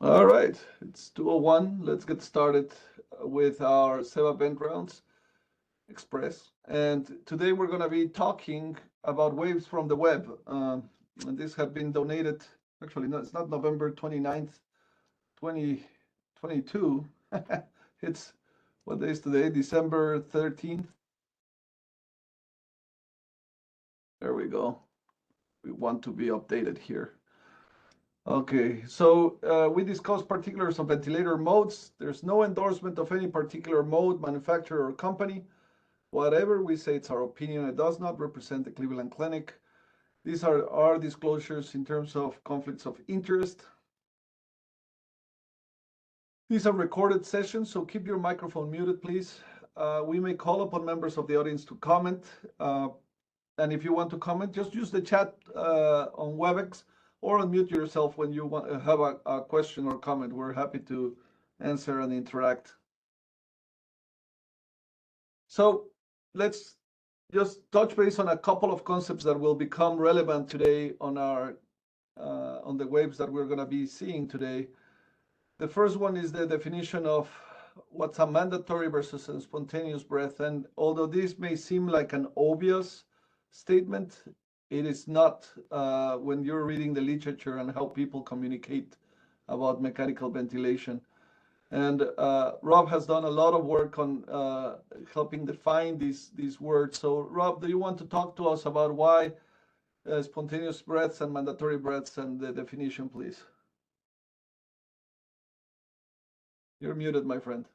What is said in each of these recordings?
All right, it's 2:01. Let's get started with our SEVA VentRounds Express. And today we're going to be talking about waves from the web. And this have been donated, actually, no, it's not November 29th, 2022. It's, what day is today? December 13th. There we go. We want to be updated here. Okay, so we discussed particulars of ventilator modes. There's no endorsement of any particular mode, manufacturer, or company. Whatever we say, it's our opinion. It does not represent the Cleveland Clinic. These are our disclosures in terms of conflicts of interest. These are recorded sessions, so keep your microphone muted, please. We may call upon members of the audience to comment. And if you want to comment, just use the chat on WebEx, or unmute yourself when you want have a question or comment. We're happy to answer and interact. So let's just touch base on a couple of concepts that will become relevant today on our on the waves that we're going to be seeing today. The first one is the definition of what's a mandatory versus a spontaneous breath. And although this may seem like an obvious statement, it is not when you're reading the literature and how people communicate about mechanical ventilation. And Rob has done a lot of work on helping define these words. So Rob, do you want to talk to us about why spontaneous breaths and mandatory breaths and the definition, please? You're muted, my friend.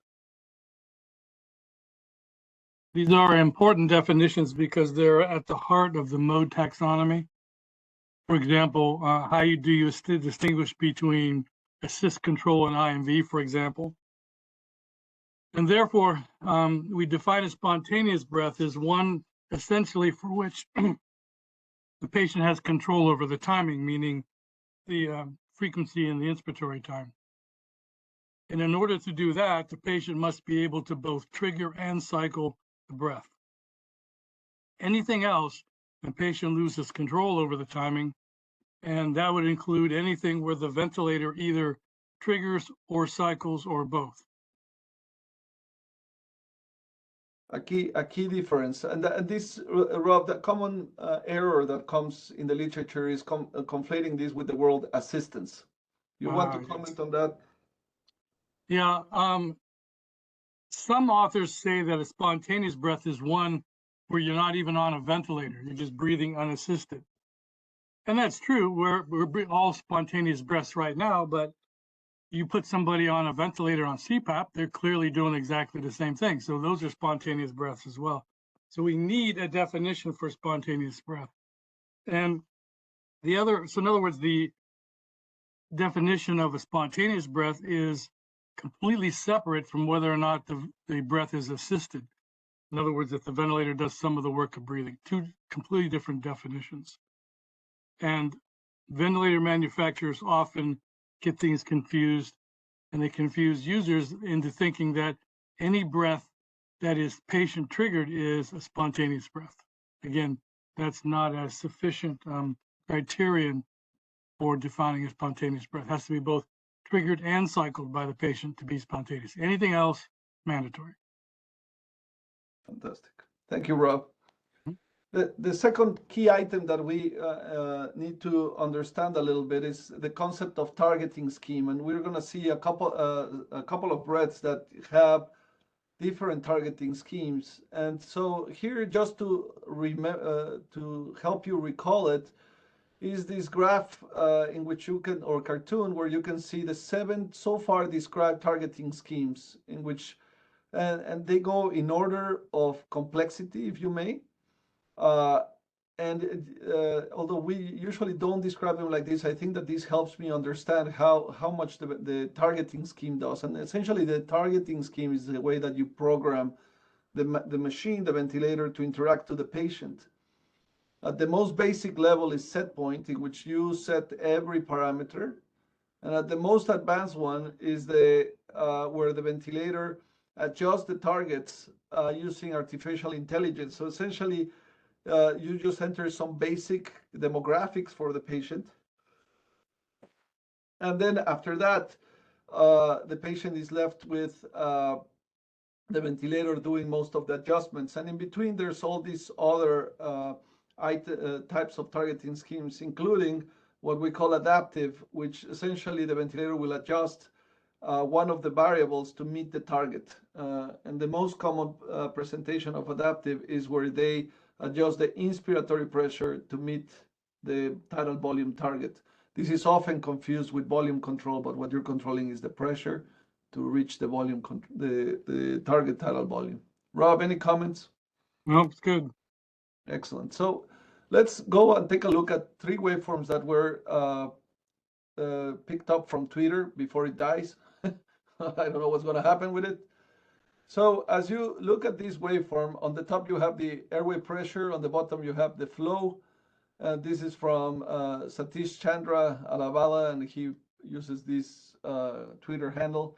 These are important definitions because they're at the heart of the mode taxonomy. For example, how do you distinguish between assist control and IMV, for example? And therefore, we define a spontaneous breath as one essentially for which the patient has control over the timing, meaning the frequency and the inspiratory time. And in order to do that, the patient must be able to both trigger and cycle the breath. Anything else, the patient loses control over the timing, and that would include anything where the ventilator either triggers or cycles or both. A key difference, and this, Rob, the common error that comes in the literature is conflating this with the word assistance. You want to comment on that? Yeah, some authors say that a spontaneous breath is one where you're not even on a ventilator, you're just breathing unassisted. And that's true, we're all spontaneous breaths right now, but you put somebody on a ventilator on CPAP, they're clearly doing exactly the same thing. So those are spontaneous breaths as well. So we need a definition for spontaneous breath. And the other, so in other words, the definition of a spontaneous breath is completely separate from whether or not the breath is assisted. In other words, if the ventilator does some of the work of breathing, two completely different definitions. And ventilator manufacturers often get things confused, and they confuse users into thinking that any breath that is patient triggered is a spontaneous breath. Again, that's not a sufficient criterion for defining a spontaneous breath. It has to be both triggered and cycled by the patient to be spontaneous. Anything else, mandatory. Fantastic. Thank you, Rob. The second key item that we need to understand a little bit is the concept of targeting scheme, and we're going to see a couple of breaths that have different targeting schemes. And so here, just to help you recall it, is this graph in which you can, or cartoon, where you can see the 7 so far described targeting schemes, in which and they go in order of complexity, if you may. Although we usually don't describe them like this, I think that this helps me understand how much the targeting scheme does. And essentially, the targeting scheme is the way that you program the machine, the ventilator, to interact to the patient. At the most basic level is set point, in which you set every parameter. And at the most advanced one is the where the ventilator adjusts the targets using artificial intelligence. So essentially, you just enter some basic demographics for the patient. And then after that, the patient is left with the ventilator doing most of the adjustments. And in between, there's all these other types of targeting schemes, including what we call adaptive, which essentially the ventilator will adjust one of the variables to meet the target. And the most common presentation of adaptive is where they adjust the inspiratory pressure to meet the tidal volume target. This is often confused with volume control, but what you're controlling is the pressure to reach the volume, the target tidal volume. Rob, any comments? No, it's good. Excellent. So let's go and take a look at 3 waveforms that were picked up from Twitter before it dies. I don't know what's going to happen with it. So as you look at this waveform, on the top you have the airway pressure, on the bottom you have the flow. This is from Satish Chandra Alavala, and he uses this Twitter handle.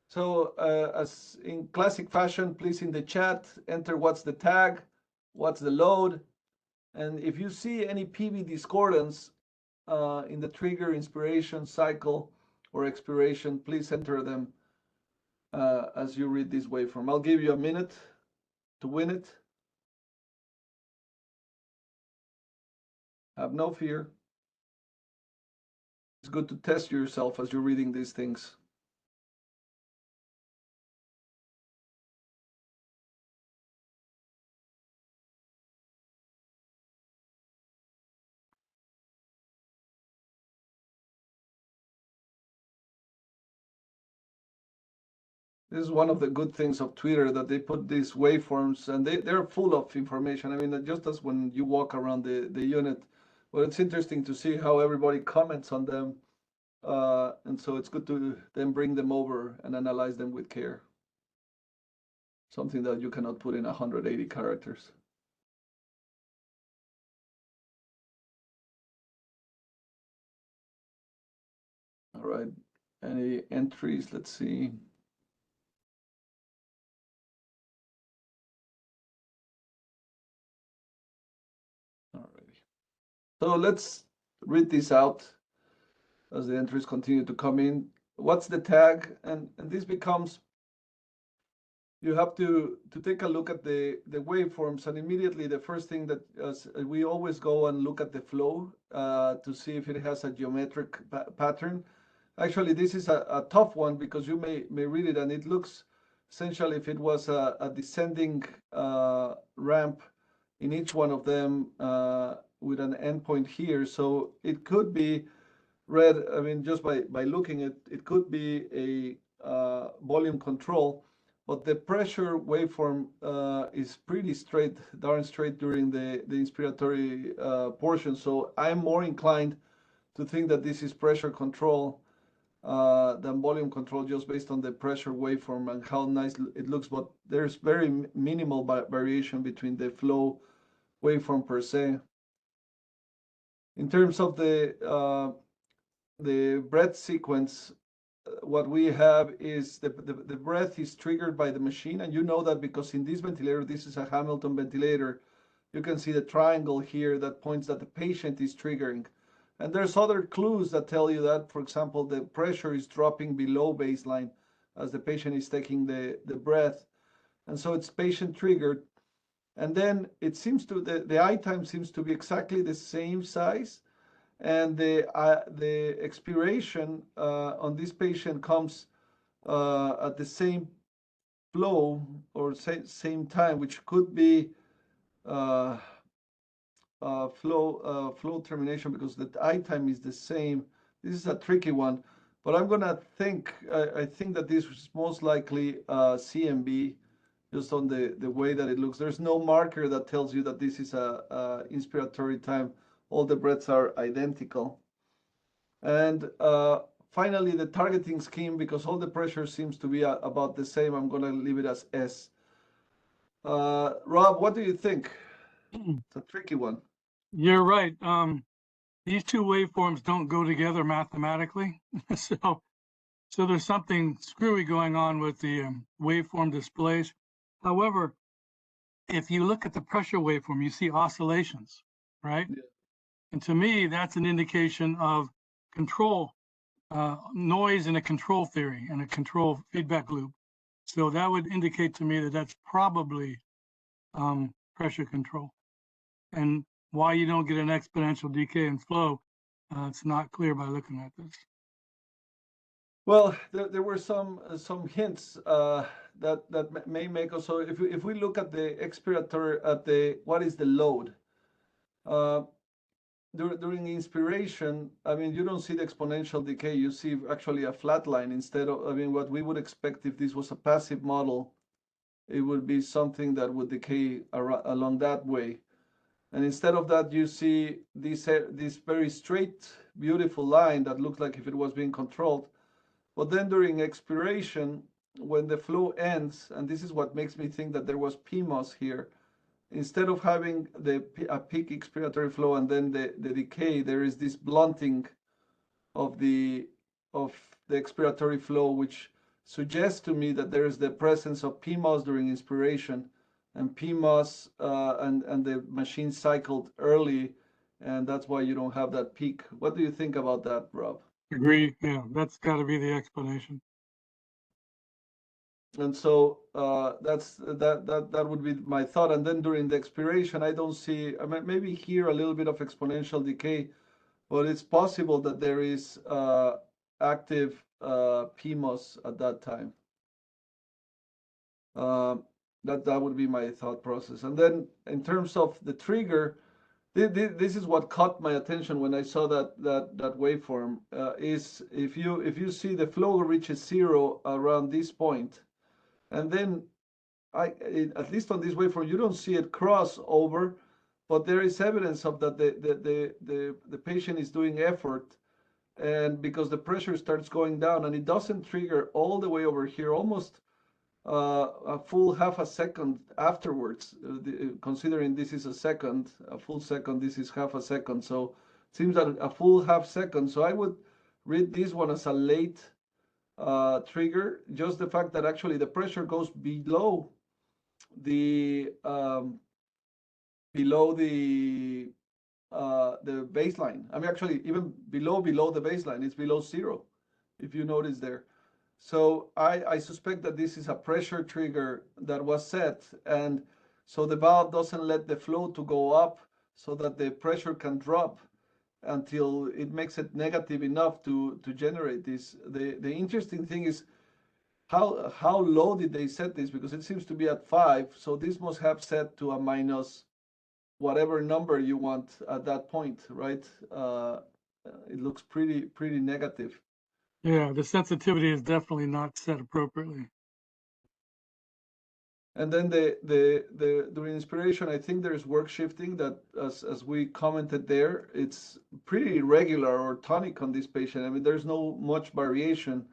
So as in classic fashion, please in the chat, enter what's the tag, what's the load, and if you see any PV discordance in the trigger, inspiration, cycle, or expiration, please enter them as you read this waveform. I'll give you a minute to win it. Have no fear. It's good to test yourself as you're reading these things. This is one of the good things of Twitter, that they put these waveforms, and they're full of information. I mean, just as when you walk around the unit, but it's interesting to see how everybody comments on them. And so it's good to then bring them over and analyze them with care. Something that you cannot put in 180 characters. All right, any entries? Let's see. Alrighty. So let's read this out as the entries continue to come in. What's the tag? And this becomes, you have to take a look at the waveforms, and immediately the first thing that we always go and look at the flow to see if it has a geometric pattern. Actually, this is a tough one because you may read it and it looks essentially if it was a descending ramp in each one of them with an endpoint here. So it could be read, I mean, just by looking at it, it could be a volume control, but the pressure waveform is pretty straight, darn straight during the inspiratory portion. So I'm more inclined to think that this is pressure control than volume control, just based on the pressure waveform and how nice it looks. But there's very minimal variation between the flow waveform per se. In terms of the breath sequence, what we have is the breath is triggered by the machine, and you know that because in this ventilator, this is a Hamilton ventilator, you can see the triangle here that points that the patient is triggering. And there's other clues that tell you that, for example, the pressure is dropping below baseline as the patient is taking the breath. And so it's patient triggered. And then it seems to, the eye time seems to be exactly the same size. And the expiration on this patient comes at the same flow or same time, which could be flow termination, because the eye time is the same. This is a tricky one, but I'm gonna think, I think that this is most likely CMB, just on the way that it looks. There's no marker that tells you that this is a inspiratory time. All the breaths are identical. And finally, the targeting scheme, because all the pressure seems to be about the same, I'm gonna leave it as S. Rob, what do you think? It's a tricky one. You're right. These two waveforms don't go together mathematically. So there's something screwy going on with the waveform displays. However, if you look at the pressure waveform, you see oscillations, right? Yeah. And to me, that's an indication of control noise in a control theory and a control feedback loop. So that would indicate to me that that's probably pressure control. And why you don't get an exponential decay in flow, it's not clear by looking at this. Well, there were some hints that may make us. So if we look at the expiratory, at the what is the load during inspiration, I mean, you don't see the exponential decay. You see actually a flat line instead of. I mean, what we would expect if this was a passive model, it would be something that would decay along that way. And instead of that, you see this very straight, beautiful line that looks like if it was being controlled. But then during expiration, when the flow ends, and this is what makes me think that there was PMOS here, instead of having a peak expiratory flow and then the decay, there is this blunting of the expiratory flow, which suggests to me that there is the presence of PMOS during inspiration, and PMOS and the machine cycled early, and that's why you don't have that peak. What do you think about that, Rob? Agree. Yeah, that's got to be the explanation. And so that would be my thought. And then during the expiration, I don't see. I mean, maybe here a little bit of exponential decay, but it's possible that there is active PMOS at that time. That would be my thought process. And then in terms of the trigger, this is what caught my attention when I saw that waveform. Is if you see the flow reaches zero around this point, and then at least on this waveform you don't see it cross over, but there is evidence of that the patient is doing effort, and because the pressure starts going down, and it doesn't trigger all the way over here, almost a full half a second afterwards, considering this is a full second, this is half a second. So it seems that a full half second. So I would read this one as a late trigger. Just the fact that actually the pressure goes below the baseline. I mean, actually, even below the baseline, it's below zero, if you notice there. So I suspect that this is a pressure trigger that was set, and so the valve doesn't let the flow to go up so that the pressure can drop until it makes it negative enough to generate this. The interesting thing is how low did they set this, because it seems to be at 5, so this must have set to a minus whatever number you want at that point, right? It looks pretty negative. Yeah, the sensitivity is definitely not set appropriately. And then the during inspiration, I think there's work shifting that, as we commented there, it's pretty regular or tonic on this patient. I mean, there's no much variation.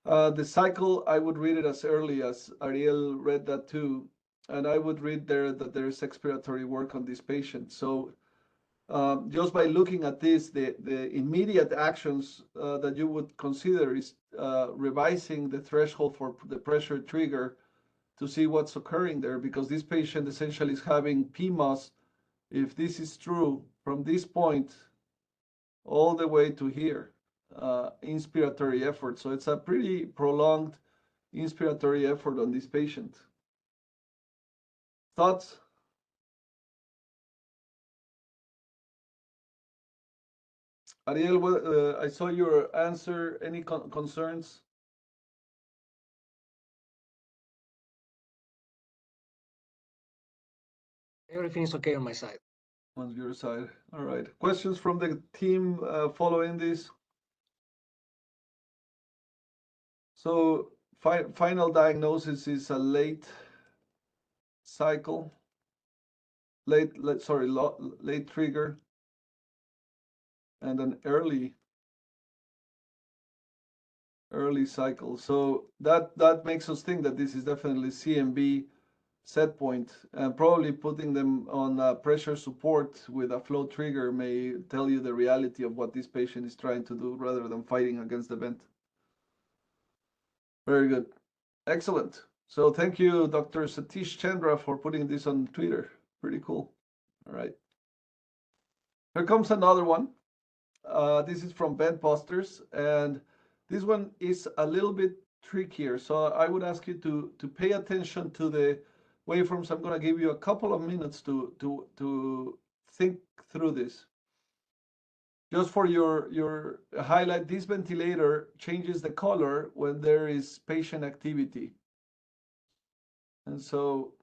The cycle, I would read it as early as Ariel read that too, and I would read there that there's expiratory work on this patient. So just by looking at this, the immediate actions that you would consider is revising the threshold for the pressure trigger to see what's occurring there, because this patient essentially is having PMOS, if this is true, from this point all the way to here, inspiratory effort. So it's a pretty prolonged inspiratory effort on this patient. Thoughts? Ariel, I saw your answer. Any concerns? Everything's okay on my side. On your side. All right. Questions from the team following this? So final diagnosis is a late cycle, late trigger, and an early cycle. So that makes us think that this is definitely CMB set point, and probably putting them on pressure support with a flow trigger may tell you the reality of what this patient is trying to do rather than fighting against the vent. Very good. Excellent. So thank you, Dr. Satish Chandra, for putting this on Twitter. Pretty cool. All right. Here comes another one. This is from Ben Posters, and this one is a little bit trickier. So I would ask you to pay attention to the waveforms. I'm going to give you a couple of minutes to think through this. Just for your highlight, this ventilator changes the color when there is patient activity. And so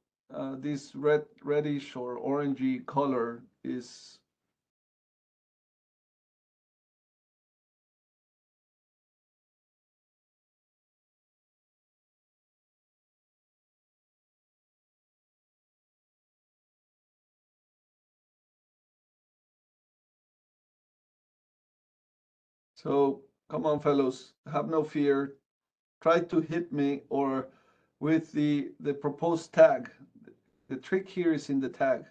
this reddish or orangey color is so come on, fellows, have no fear. Try to hit me or with the proposed tag. The trick here is in the tag.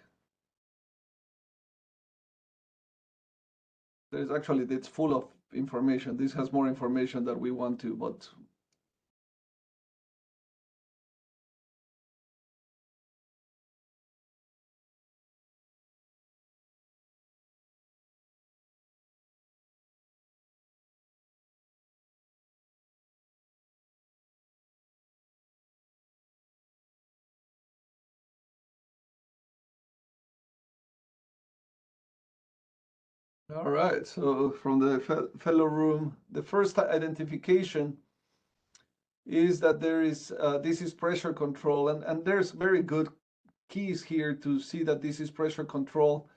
There's actually, it's full of information. This has more information that we want to, but all right. So from the fellow room, the first identification is that there is this is pressure control, and there's very good keys here to see that this is pressure control.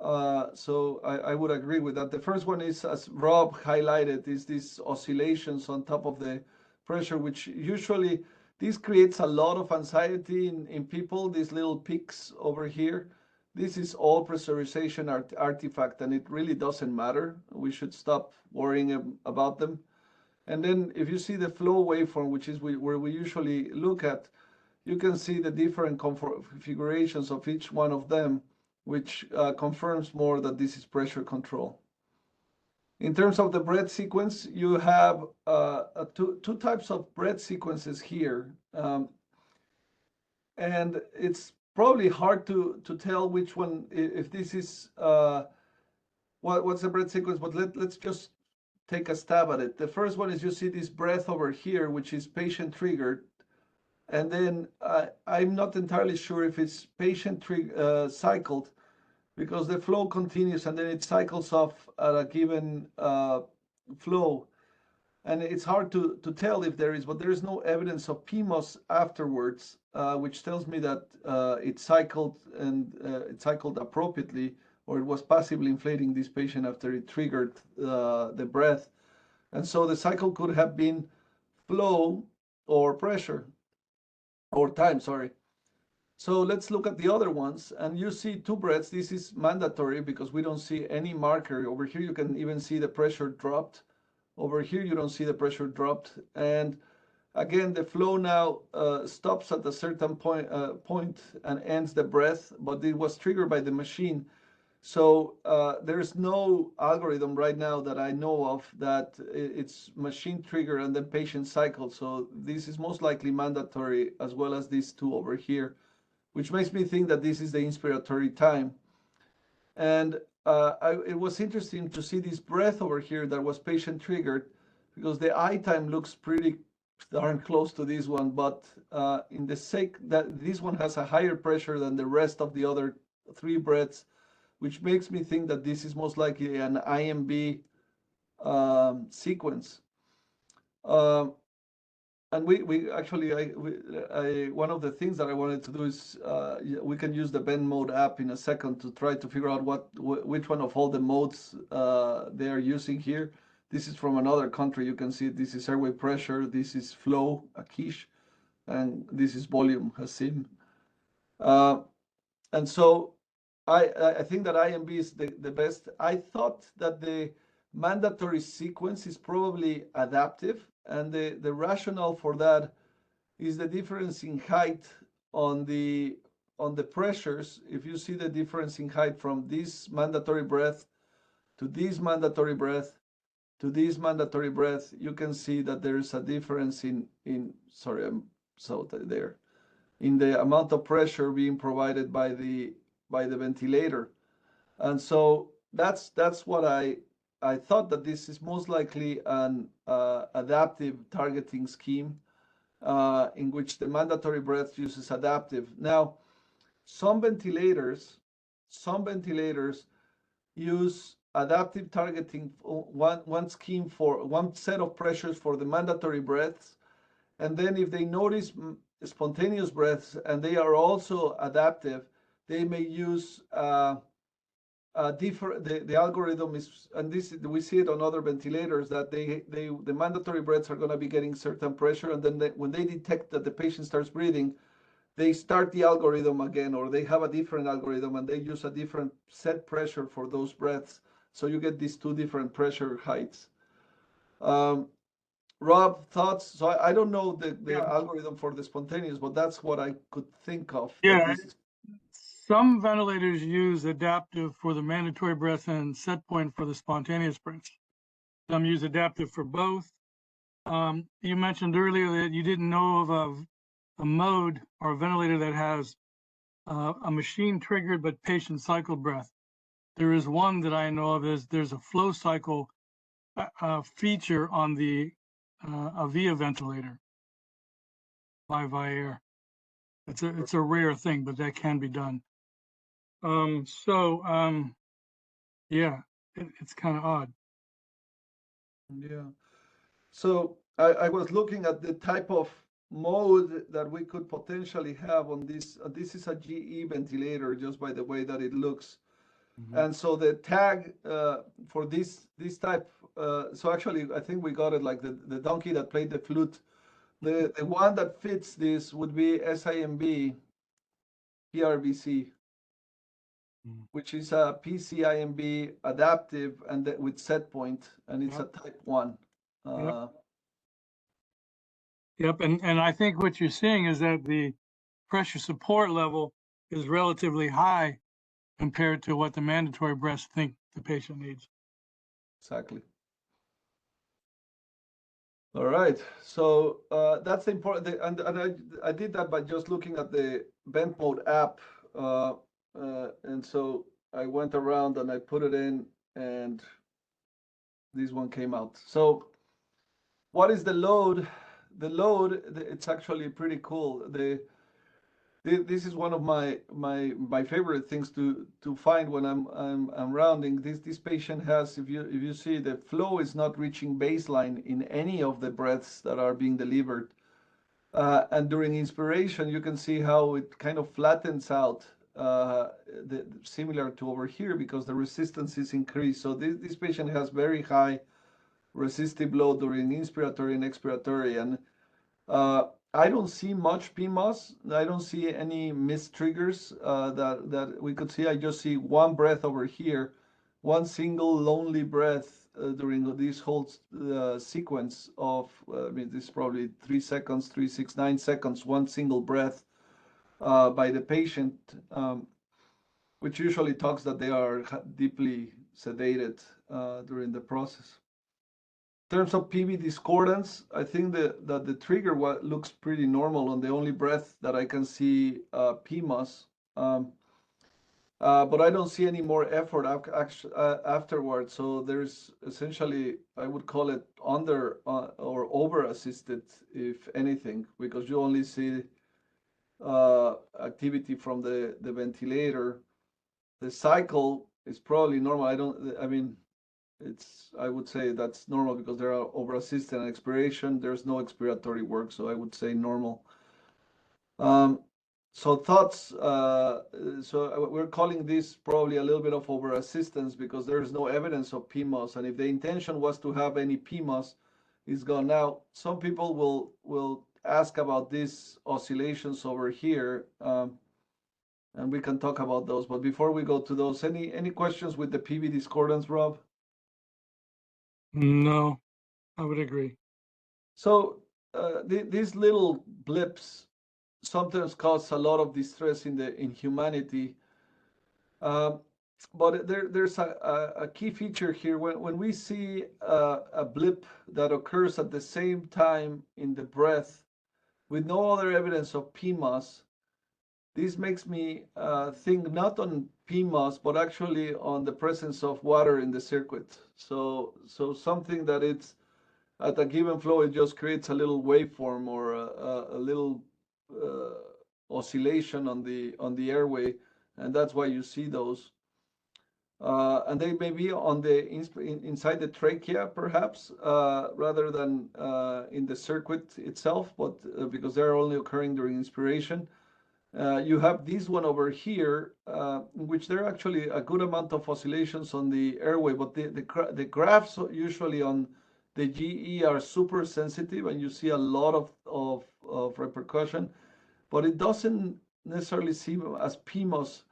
So I would agree with that. The first one is, as Rob highlighted, is these oscillations on top of the pressure, which usually this creates a lot of anxiety in people, these little peaks over here. This is all pressurization artifact, and it really doesn't matter. We should stop worrying about them. And then if you see the flow waveform, which is where we usually look at, you can see the different configurations of each one of them, which confirms more that this is pressure control. In terms of the breath sequence, you have two types of breath sequences here. And it's probably hard to tell which one, if this is, what's the breath sequence, but let's just take a stab at it. The first one is you see this breath over here, which is patient triggered. And then I'm not entirely sure if it's patient cycled, because the flow continues and then it cycles off at a given flow. And it's hard to tell if there is, but there is no evidence of PMOS afterwards, which tells me that it cycled and it cycled appropriately, or it was passively inflating this patient after it triggered the breath. And so the cycle could have been flow or pressure, or time, sorry. So let's look at the other ones, and you see two breaths. This is mandatory because we don't see any marker. Over here you can even see the pressure dropped. Over here you don't see the pressure dropped. And again, the flow now stops at a certain point and ends the breath, but it was triggered by the machine. So there's no algorithm right now that I know of that it's machine trigger and then patient cycle. So this is most likely mandatory, as well as these two over here, which makes me think that this is the inspiratory time. And it was interesting to see this breath over here that was patient triggered, because the eye time looks pretty darn close to this one, but in the sake that this one has a higher pressure than the rest of the other three breaths, which makes me think that this is most likely an IMB sequence. And we actually, one of the things that I wanted to do is we can use the bend mode app in a second to try to figure out which one of all the modes they are using here. This is from another country. You can see this is airway pressure, this is flow, Akish, and this is volume, Hasim. And so I think that IMB is the best. I thought that the mandatory sequence is probably adaptive, and the rationale for that is the difference in height on the pressures. If you see the difference in height from this mandatory breath to this mandatory breath to this mandatory breath, you can see that there is a difference in sorry, I'm so there, in the amount of pressure being provided by the ventilator. And so that's what I I thought that this is most likely an adaptive targeting scheme in which the mandatory breath uses adaptive. Now, some ventilators use adaptive targeting, one scheme for one set of pressures for the mandatory breaths, and then if they notice spontaneous breaths and they are also adaptive, they may use the algorithm is, and this we see it on other ventilators, that the mandatory breaths are going to be getting certain pressure, and then when they detect that the patient starts breathing, they start the algorithm again, or they have a different algorithm and they use a different set pressure for those breaths. So you get these two different pressure heights. Rob, thoughts? So I don't know the Yeah. algorithm for the spontaneous, but that's what I could think of. Yeah, some ventilators use adaptive for the mandatory breath and set point for the spontaneous breath. Some use adaptive for both. You mentioned earlier that you didn't know of a mode or a ventilator that has a machine triggered but patient cycle breath. There is one that I know of. There's a flow cycle feature on the Avia ventilator by Vyaire. It's a rare thing, but that can be done. Yeah, it's kind of odd. Yeah. So I was looking at the type of mode that we could potentially have on this. This is a GE ventilator, just by the way that it looks. And so the tag for this type, so actually I think we got it like the donkey that played the flute. The one that fits this would be SIMB PRVC, which is a PCIMB adaptive and with set point, and it's a type 1. Yep, and I think what you're seeing is that the pressure support level is relatively high compared to what the mandatory breaths think the patient needs. Exactly. All right, so that's the important, and I did that by just looking at the vent mode app, and so I went around and I put it in, and this one came out. So what is the load? The load, it's actually pretty cool. This is one of my favorite things to find when I'm rounding. This patient has, if you see, the flow is not reaching baseline in any of the breaths that are being delivered, and during inspiration you can see how it kind of flattens out, similar to over here, because the resistance is increased. So this patient has very high resistive load during inspiratory and expiratory, and I don't see much PMOS. I don't see any missed triggers that we could see. I just see one breath over here, one single lonely breath during this whole sequence of, I mean, this is probably 3 seconds, 3, 6, 9 seconds, one single breath by the patient, which usually talks that they are deeply sedated during the process. In terms of PV discordance, I think that the trigger looks pretty normal on the only breath that I can see PMOS, but I don't see any more effort afterwards. So there's essentially, I would call it under or over assisted, if anything, because you only see activity from the ventilator. The cycle is probably normal. I mean, I would say that's normal because there are over assist and expiration. There's no expiratory work, so I would say normal. So thoughts, so we're calling this probably a little bit of over assistance because there's no evidence of PMOS, and if the intention was to have any PMOS, it's gone. Now, some people will ask about these oscillations over here, and we can talk about those. But before we go to those, any questions with the PV discordance, Rob? No, I would agree. So these little blips sometimes cause a lot of distress in humanity. But there's a key feature here. When we see a blip that occurs at the same time in the breath with no other evidence of PMOS, this makes me think not on PMOS, but actually on the presence of water in the circuit. So something that it's at a given flow, it just creates a little waveform or a little oscillation on the airway, and that's why you see those. And they may be on the inside the trachea, perhaps, rather than in the circuit itself, but because they're only occurring during inspiration. You have this one over here, in which there are actually a good amount of oscillations on the airway, but the graphs usually on the GE are super sensitive, and you see a lot of repercussion, but it doesn't necessarily seem as PMOS.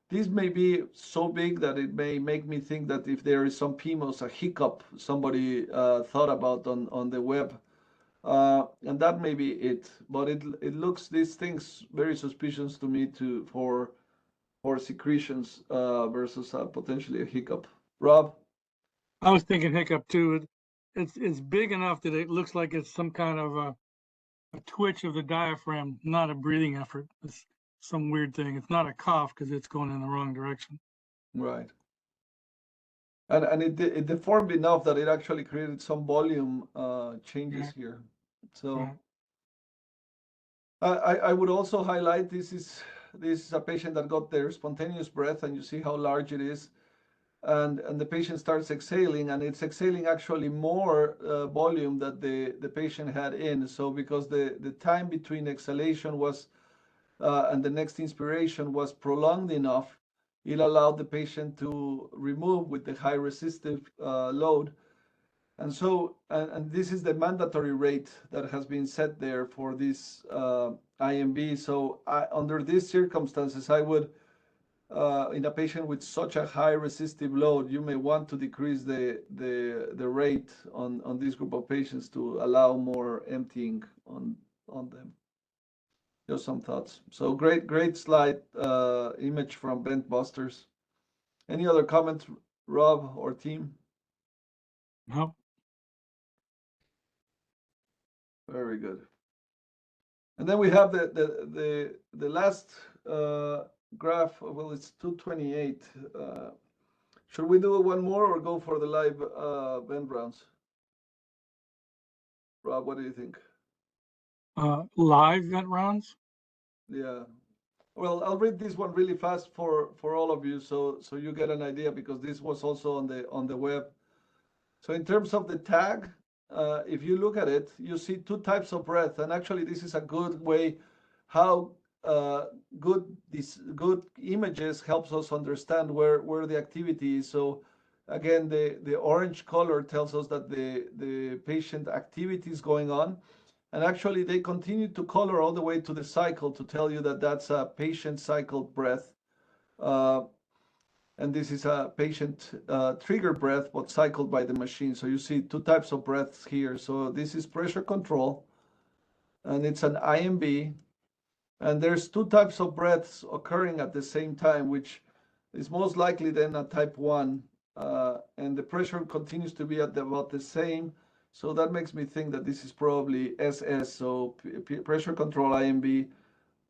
This may be so big that it may make me think that if there is some PMOS, a hiccup somebody thought about on the web. And that may be it, but it looks, these things very suspicious to me for secretions versus potentially a hiccup. Rob? I was thinking hiccup too. It's big enough that it looks like it's some kind of a twitch of the diaphragm, not a breathing effort. It's some weird thing. It's not a cough because it's going in the wrong direction. Right. And it deformed enough that it actually created some volume changes here. So I would also highlight this is a patient that got their spontaneous breath, and you see how large it is. And the patient starts exhaling, and it's exhaling actually more volume that the patient had in. So because the time between exhalation was and the next inspiration was prolonged enough, it allowed the patient to remove with the high resistive load. And so, and this is the mandatory rate that has been set there for this IMB. So under these circumstances, I would, in a patient with such a high resistive load, you may want to decrease the rate on this group of patients to allow more emptying on them. Just some thoughts. So great slide image from Vent Busters. Any other comments, Rob or team? No. Very good. And then we have the last graph. Well, it's 228. Should we do one more or go for the live VentRounds? Rob, what do you think? Live VentRounds? Yeah. Well, I'll read this one really fast for all of you, so you get an idea, because this was also on the web. So in terms of the tag, if you look at it, you see two types of breath, and actually this is a good way how good images helps us understand where the activity is. So again, the orange color tells us that the patient activity is going on, and actually they continue to color all the way to the cycle to tell you that that's a patient cycled breath. And this is a patient trigger breath, but cycled by the machine. So you see two types of breaths here. So this is pressure control, and it's an IMB. And there's two types of breaths occurring at the same time, which is most likely then a type 1. And the pressure continues to be at about the same. So that makes me think that this is probably SS, so pressure control IMB.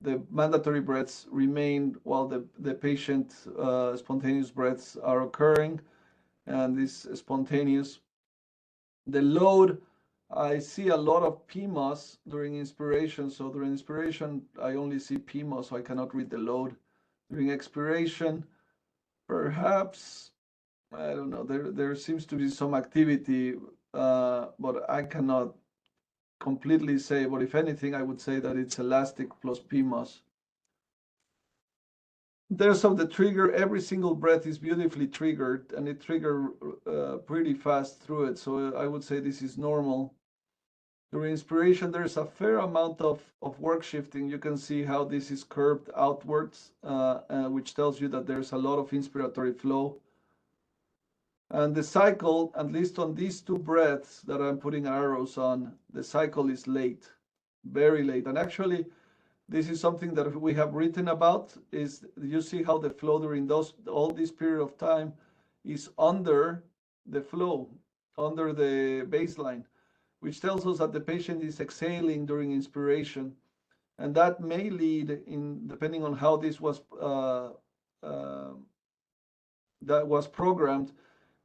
The mandatory breaths remain while the patient spontaneous breaths are occurring, and this spontaneous. The load, I see a lot of PMOS during inspiration. So during inspiration, I only see PMOS, so I cannot read the load. During expiration, perhaps, I don't know, there seems to be some activity, but I cannot completely say. But if anything, I would say that it's elastic plus PMOS. In terms of the trigger, every single breath is beautifully triggered, and it triggers pretty fast through it. So I would say this is normal. During inspiration, there's a fair amount of work shifting. You can see how this is curved outwards, which tells you that there's a lot of inspiratory flow. And the cycle, at least on these two breaths that I'm putting arrows on, the cycle is late, very late. And actually, this is something that we have written about, is you see how the flow during all this period of time is under the flow, under the baseline, which tells us that the patient is exhaling during inspiration. And that may lead, in depending on how this was that was programmed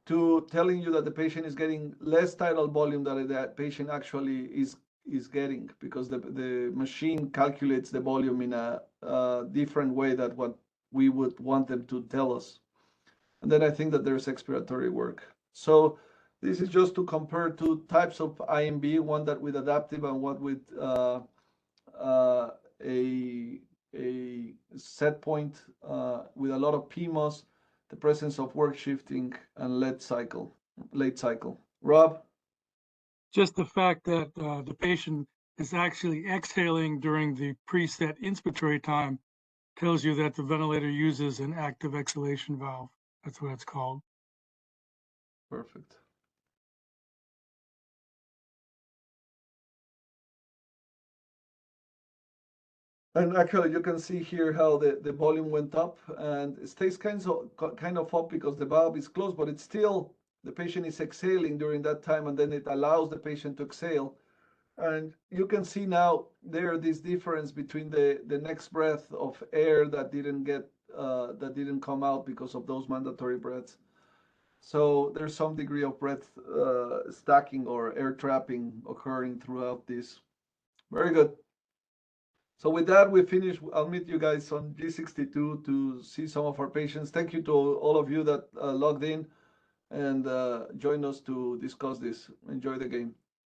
to telling you that the patient is getting less tidal volume than that patient actually is getting, because the machine calculates the volume in a different way than what we would want them to tell us. And then I think that there's expiratory work. So this is just to compare two types of IMB, one that with adaptive and one with a set point with a lot of PMOS, the presence of work shifting, and late cycle. Rob? Just the fact that the patient is actually exhaling during the preset inspiratory time tells you that the ventilator uses an active exhalation valve. That's what it's called. Perfect. And actually, you can see here how the volume went up, and it stays kind of up because the valve is closed, but it's still, the patient is exhaling during that time, and then it allows the patient to exhale. And you can see now there this difference between the next breath of air that didn't come out because of those mandatory breaths. So there's some degree of breath stacking or air trapping occurring throughout this. Very good. So with that, we finish. I'll meet you guys on G62 to see some of our patients. Thank you to all of you that logged in and joined us to discuss this. Enjoy the game.